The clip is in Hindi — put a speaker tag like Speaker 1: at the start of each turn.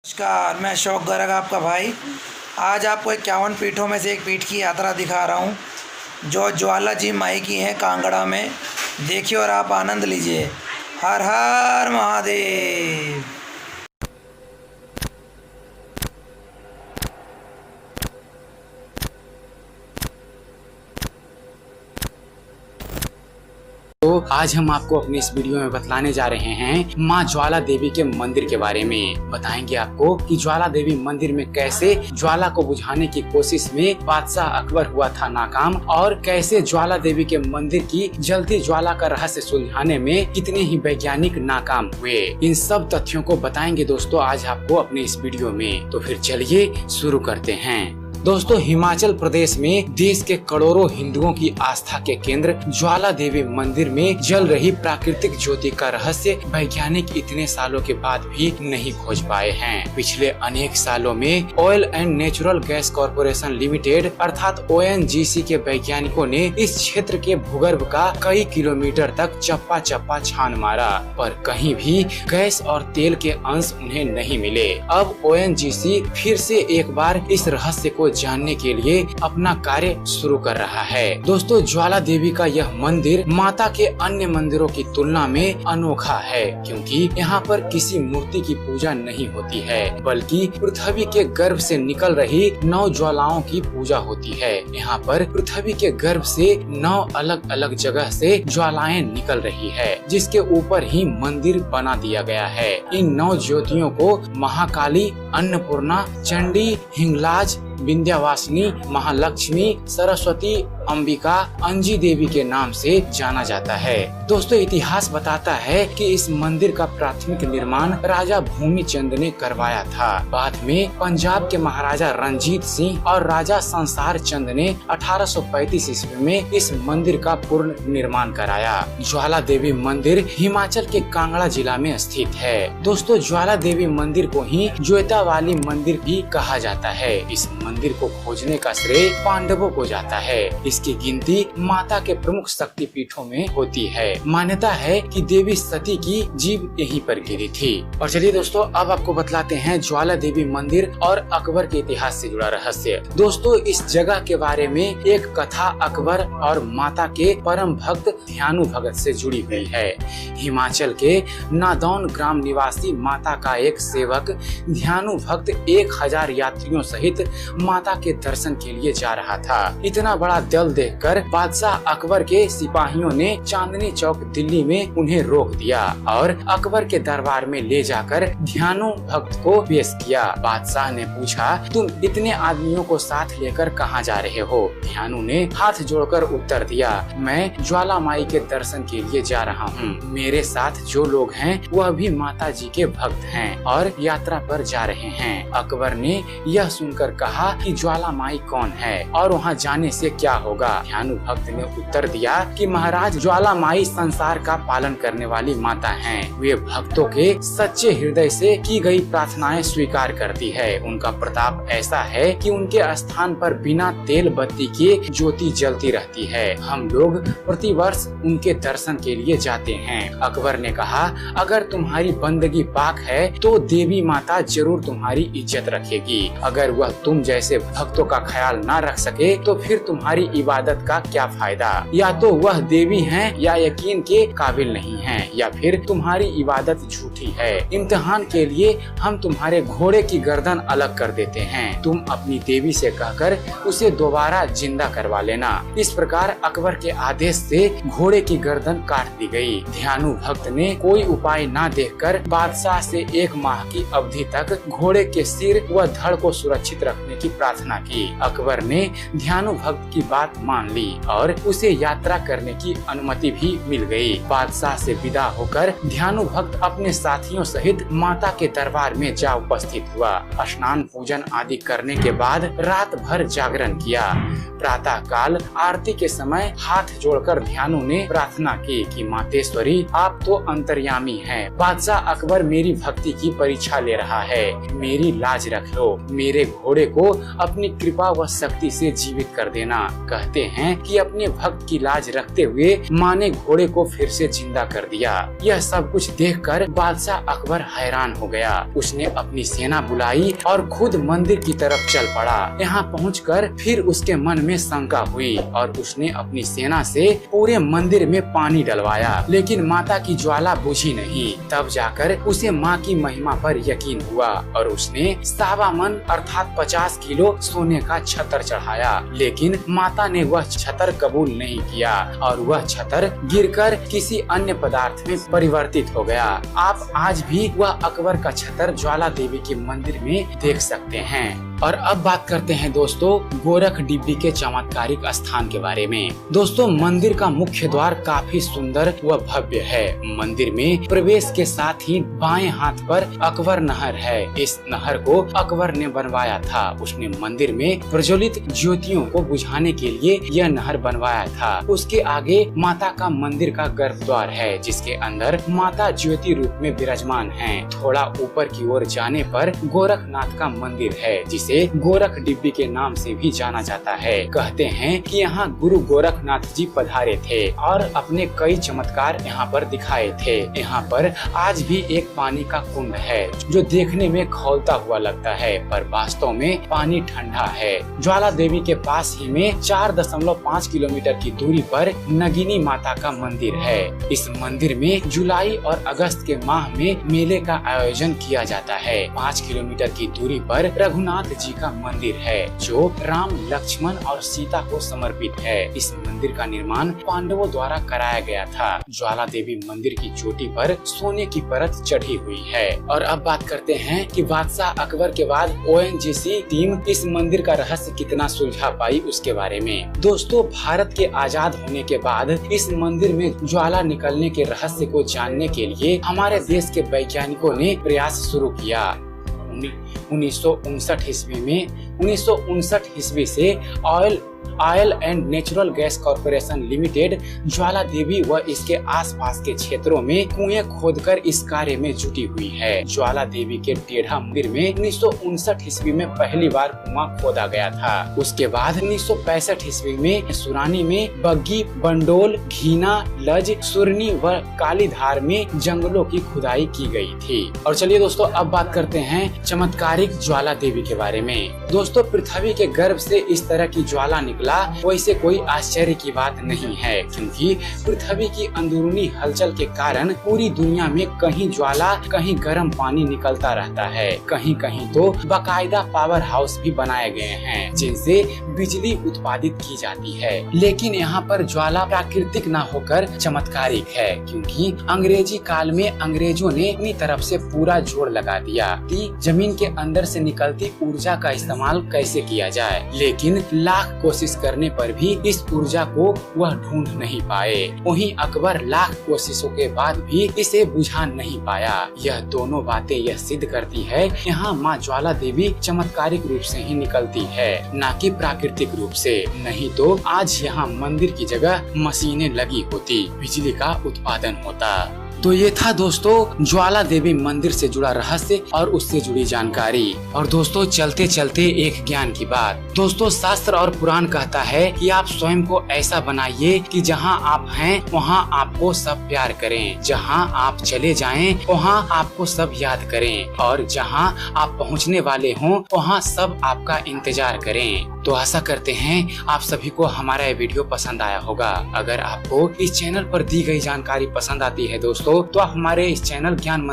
Speaker 1: नमस्कार, मैं अशोक गर्ग आपका भाई। आज आपको 51 पीठों में से एक पीठ की यात्रा दिखा रहा हूँ जो ज्वाला जी माई की है कांगड़ा में। देखिए और आप आनंद लीजिए। हर हर महादेव।
Speaker 2: तो आज हम आपको अपने इस वीडियो में बतलाने जा रहे हैं माँ ज्वाला देवी के मंदिर के बारे में। बताएंगे आपको कि ज्वाला देवी मंदिर में कैसे ज्वाला को बुझाने की कोशिश में बादशाह अकबर हुआ था नाकाम, और कैसे ज्वाला देवी के मंदिर की जलती ज्वाला का रहस्य सुलझाने में कितने ही वैज्ञानिक नाकाम हुए। इन सब तथ्यों को बताएंगे दोस्तों आज आपको अपने इस वीडियो में। तो फिर चलिए शुरू करते हैं। दोस्तों, हिमाचल प्रदेश में देश के करोड़ों हिंदुओं की आस्था के केंद्र ज्वाला देवी मंदिर में जल रही प्राकृतिक ज्योति का रहस्य वैज्ञानिक इतने सालों के बाद भी नहीं खोज पाए हैं। पिछले अनेक सालों में oil and natural gas corporation limited अर्थात ONGC के वैज्ञानिकों ने इस क्षेत्र के भूगर्भ का कई किलोमीटर तक चप्पा चप्पा छान मारा, पर कहीं भी गैस और तेल के अंश उन्हें नहीं मिले। अब ONGC फिर से एक बार इस रहस्य को जानने के लिए अपना कार्य शुरू कर रहा है। दोस्तों, ज्वाला देवी का यह मंदिर माता के अन्य मंदिरों की तुलना में अनोखा है, क्योंकि यहाँ पर किसी मूर्ति की पूजा नहीं होती है, बल्कि पृथ्वी के गर्भ से निकल रही 9 ज्वालाओं की पूजा होती है। यहाँ पर पृथ्वी के गर्भ से 9 अलग अलग जगह से ज्वालाएं निकल रही है, जिसके ऊपर ही मंदिर बना दिया गया है। इन 9 ज्योतियों को महाकाली, अन्नपूर्णा, चंडी, हिंगलाज, विंध्यवासिनी, महालक्ष्मी, सरस्वती, अंबिका, अंजी देवी के नाम से जाना जाता है। दोस्तों, इतिहास बताता है कि इस मंदिर का प्राथमिक निर्माण राजा भूमिचंद ने करवाया था। बाद में पंजाब के महाराजा रंजीत सिंह और राजा संसार चंद ने 1835 ईस्वी में इस मंदिर का पूर्ण निर्माण कराया। ज्वाला देवी मंदिर हिमाचल के कांगड़ा जिला में स्थित है। दोस्तों, ज्वाला देवी मंदिर को ही ज्योता वाली मंदिर भी कहा जाता है। इस मंदिर को खोजने का श्रेय पांडवों को जाता है। इसकी गिनती माता के प्रमुख शक्ति पीठों में होती है। मान्यता है कि देवी सती की जीभ यहीं पर गिरी थी। और चलिए दोस्तों, अब आपको बतलाते हैं ज्वाला देवी मंदिर और अकबर के इतिहास से जुड़ा रहस्य। दोस्तों, इस जगह के बारे में एक कथा अकबर और माता के परम भक्त ध्यानु भगत से जुड़ी हुई है। हिमाचल के नादौन ग्राम निवासी माता का एक सेवक ध्यानु भक्त 1000 यात्रियों सहित माता के दर्शन के लिए जा रहा था। इतना बड़ा दल देखकर बादशाह अकबर के सिपाहियों ने चांदनी चौक दिल्ली में उन्हें रोक दिया और अकबर के दरबार में ले जाकर ध्यानु भक्त को पेश किया। बादशाह ने पूछा, तुम इतने आदमियों को साथ लेकर कहाँ जा रहे हो? ध्यानु ने हाथ जोड़कर उत्तर दिया, मैं ज्वाला माई के दर्शन के लिए जा रहा हूँ। मेरे साथ जो लोग हैं वह भी माता जी के भक्त हैं और यात्रा पर जा रहे हैं। अकबर ने यह सुनकर कहा कि ज्वाला माई कौन है और वहाँ जाने से क्या होगा? ध्यानु भक्त ने उत्तर दिया कि महाराज, ज्वाला माई संसार का पालन करने वाली माता हैं। वे भक्तों के सच्चे हृदय से की गई प्रार्थनाएं स्वीकार करती है। उनका प्रताप ऐसा है कि उनके स्थान पर बिना तेल बत्ती के ज्योति जलती रहती है। हम लोग प्रतिवर्ष उनके दर्शन के लिए जाते हैं। अकबर ने कहा, अगर तुम्हारी बंदगी पाक है तो देवी माता जरूर तुम्हारी इज्जत रखेगी। अगर वह तुम जैसे भक्तों का ख्याल ना रख सके तो फिर तुम्हारी इबादत का क्या फायदा? या तो वह देवी हैं या यकीन के काबिल नहीं हैं, या फिर तुम्हारी इबादत झूठी है। इम्तिहान के लिए हम तुम्हारे घोड़े की गर्दन अलग कर देते हैं। तुम अपनी देवी से कहकर उसे दोबारा जिंदा करवा लेना। इस प्रकार अकबर के आदेश से घोड़े की गर्दन काट दी गई। ध्यानु भक्त ने कोई उपाय न देखकर बादशाह से 1 माह की अवधि तक घोड़े के सिर व धड़ को सुरक्षित रखने की प्रार्थना की। अकबर ने ध्यानु भक्त की बात मान ली और उसे यात्रा करने की अनुमति भी मिल गई। बादशाह से विदा होकर ध्यानु भक्त अपने साथियों सहित माता के दरबार में जा उपस्थित हुआ। स्नान पूजन आदि करने के बाद रात भर जागरण किया। प्रातः काल आरती के समय हाथ जोड़कर ध्यानु ने प्रार्थना की कि मातेश्वरी, आप तो अंतर्यामी हैं। बादशाह अकबर मेरी भक्ति की परीक्षा ले रहा है। मेरी लाज रख लो। मेरे घोड़े को अपनी कृपा व शक्ति से जीवित कर देना। कहते हैं कि अपने भक्त की लाज रखते हुए माँ ने घोड़े को फिर से जिंदा कर दिया। यह सब कुछ देखकर बादशाह अकबर हैरान हो गया। उसने अपनी सेना बुलाई और खुद मंदिर की तरफ चल पड़ा। यहाँ पहुंचकर फिर उसके मन में शंका हुई और उसने अपनी सेना से पूरे मंदिर में पानी डलवाया, लेकिन माता की ज्वाला बुझी नहीं। तब जाकर उसे माँ की महिमा पर यकीन हुआ और उसने 1.25 मन अर्थात 50 किलो सोने का छतर चढ़ाया, लेकिन माता ने वह छतर कबूल नहीं किया और वह छतर गिरकर किसी अन्य पदार्थ में परिवर्तित हो गया। आप आज भी वह अकबर का छतर ज्वाला देवी के मंदिर में देख सकते हैं। और अब बात करते हैं दोस्तों गोरख डिब्बी के चमत्कारिक स्थान के बारे में। दोस्तों मंदिर का मुख्य द्वार काफी सुंदर व भव्य है। मंदिर में प्रवेश के साथ ही बाएं हाथ पर अकबर नहर है। इस नहर को अकबर ने बनवाया था। उसने मंदिर में प्रज्वलित ज्योतियों को बुझाने के लिए यह नहर बनवाया था। उसके आगे माता का मंदिर का गर्भद्वार है, जिसके अंदर माता ज्योति रूप में विराजमान है। थोड़ा ऊपर की ओर जाने पर गोरखनाथ का मंदिर है, जिसे गोरख डिब्बी के नाम से भी जाना जाता है। कहते हैं कि यहाँ गुरु गोरखनाथ जी पधारे थे और अपने कई चमत्कार यहाँ पर दिखाए थे। यहाँ पर आज भी एक पानी का कुंड है जो देखने में खौलता हुआ लगता है, पर वास्तव में पानी ठंडा है। ज्वाला देवी के पास ही में 4.5 किलोमीटर की दूरी पर नगिनी माता का मंदिर है। इस मंदिर में जुलाई और अगस्त के माह में मेले का आयोजन किया जाता है। 5 किलोमीटर की दूरी पर रघुनाथ जी का मंदिर है जो राम, लक्ष्मण और सीता को समर्पित है। इस मंदिर का निर्माण पांडवों द्वारा कराया गया था। ज्वाला देवी मंदिर की चोटी पर सोने की परत चढ़ी हुई है। और अब बात करते हैं कि बादशाह अकबर के बाद ONGC टीम इस मंदिर का रहस्य कितना सुलझा पाई उसके बारे में। दोस्तों भारत के आजाद होने के बाद इस मंदिर में ज्वाला निकलने के रहस्य को जानने के लिए हमारे देश के वैज्ञानिकों ने प्रयास शुरू किया। 1959 ईस्वी से oil and natural gas corporation limited Jwala Devi व इसके आसपास के क्षेत्रों में कुएं खोदकर इस कार्य में जुटी हुई है। ज्वाला देवी के टेढ़ा मंदिर में 1959 ईस्वी में पहली बार कुआं खोदा गया था। उसके बाद 1965 ईस्वी में सुरानी में बग्गी, बंडोल, घीना, लज, सुरनी व कालीधार में जंगलों की खुदाई की गई थी। और चलिए दोस्तों अब बात करते हैं चमत्कारिक ज्वाला देवी के बारे में। दोस्तों पृथ्वी के गर्भ से इस तरह की ज्वाला निकला वैसे कोई आश्चर्य की बात नहीं है, क्योंकि पृथ्वी की अंदरूनी हलचल के कारण पूरी दुनिया में कहीं ज्वाला, कहीं गर्म पानी निकलता रहता है। कहीं कहीं तो बाकायदा पावर हाउस भी बनाए गए हैं जिनसे बिजली उत्पादित की जाती है। लेकिन यहाँ पर ज्वाला प्राकृतिक न होकर चमत्कारिक है, क्योंकि अंग्रेजी काल में अंग्रेजों ने अपनी तरफ से पूरा जोर लगा दिया कि जमीन के अंदर से निकलती ऊर्जा का इस्तेमाल कैसे किया जाए। लेकिन लाख कोशिश करने पर भी इस ऊर्जा को वह ढूंढ नहीं पाए। वहीं अकबर लाख कोशिशों के बाद भी इसे बुझा नहीं पाया। यह दोनों बातें यह सिद्ध करती है यहाँ माँ ज्वाला देवी चमत्कारिक रूप से ही निकलती है, न कि प्राकृतिक रूप से। नहीं तो आज यहाँ मंदिर की जगह मशीनें लगी होती, बिजली का उत्पादन होता। तो ये था दोस्तों ज्वाला देवी मंदिर से जुड़ा रहस्य और उससे जुड़ी जानकारी। और दोस्तों चलते चलते एक ज्ञान की बात। दोस्तों शास्त्र और पुराण कहता है कि आप स्वयं को ऐसा बनाइए कि जहां आप हैं वहां आपको सब प्यार करें, जहां आप चले जाएं वहां आपको सब याद करें, और जहां आप पहुंचने वाले हों वहां सब आपका इंतजार करें। तो आशा करते हैं आप सभी को हमारा ये वीडियो पसंद आया होगा। अगर आपको इस चैनल पर दी गई जानकारी पसंद आती है दोस्तों तो आप हमारे इस चैनल ज्ञान